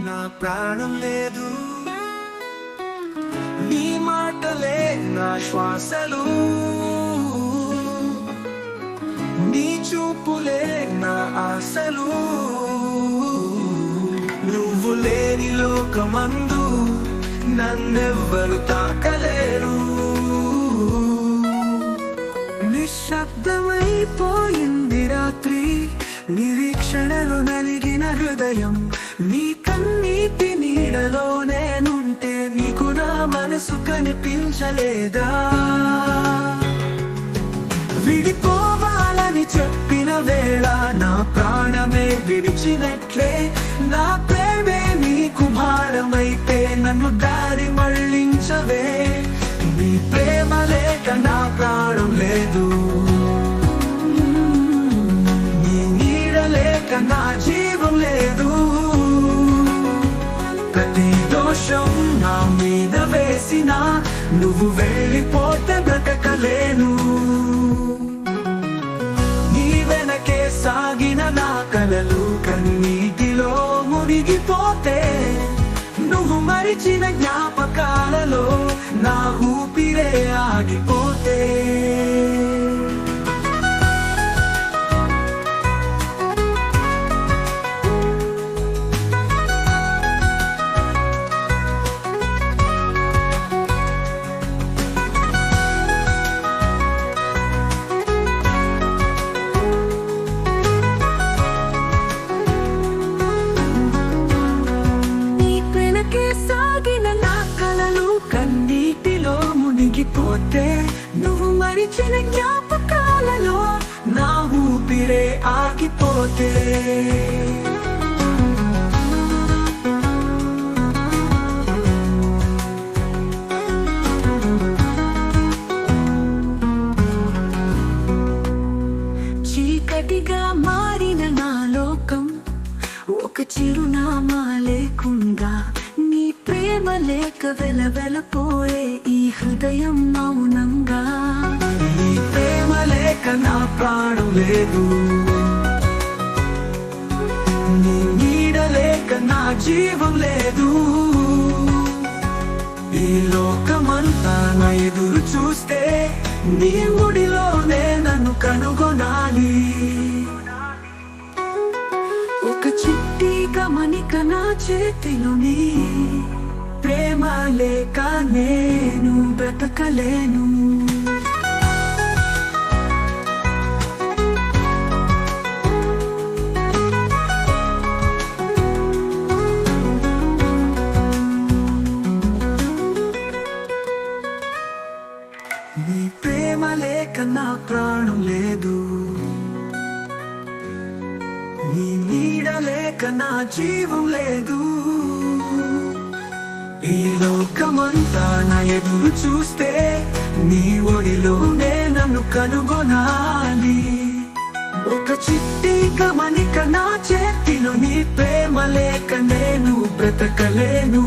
నా ప్రాణం లేదు, నీ మాటలే నా శ్వాసలు, నీ చూపులే నా ఆశలు. నువ్వు లేని లోకమందు నన్నెవ్వరు తాకలేరు. నిశ్శబ్దమైపోయింది రాత్రి, నిరీక్షణలు నలిగిన హృదయం. నీ కన్నీటి నీడలో నేనుంటే నీకు నా మనసు కనిపించలేదా? విడిపోవాలని చెప్పిన వేళ నా ప్రాణమే విడిచినట్లే. నా ప్రేమే నీకు భారమైతే నన్ను దారి మళ్ళించవే. నీ ప్రేమ లేక నా ప్రాణం లేదు, నీ నీడ లేక నా జీవం లేదు. ప్రతి దోషం నా మీద వేసినా నువ్వు వెళ్ళిపోతే బ్రతకలేను. నీ వెనకే సాగిన నా కలలు కన్నీటిలో మునిగిపోతే, నువ్వు మరిచిన జ్ఞాపకాలలో నా ఊపిరే ఆగిపోతే. కన్నీటిలో మునిగిపోతే, నువ్వు మరిచిన జ్ఞాపకాలలో నా ఊపిరే ఆగిపోతే. చీకటిగా మారిన నా లోకం ఒక చిరునామా లేకుండా, నీ ప్రేమ లేక వెలవెలపోయే ఈ హృదయం మౌనంగా. నీ ప్రేమ లేక నా ప్రాణం లేదు, నీ నీడ లేక నా జీవం లేదు. ఈ లోకమంతా నా ఎదురు చూస్తే, నీ ముడిలోనే నన్ను కనుగొనాలి. ఒక చిట్టి గమనిక నా చేతిలోని, ప్రేమ లేక నేను బ్రతకలేను. నీ ప్రేమ లేక నా ప్రాణం లేదు, నీ నీడ లేక నా జీవం లేదు. ఈ లోకమంతా నా ఎదురు చూస్తే, నీ ఒడిలోనే నన్ను కనుగొనాలి. ఒక చిట్టి గమనిక నా చేతిలో, నీ ప్రేమ లేక నేను బ్రతకలేను.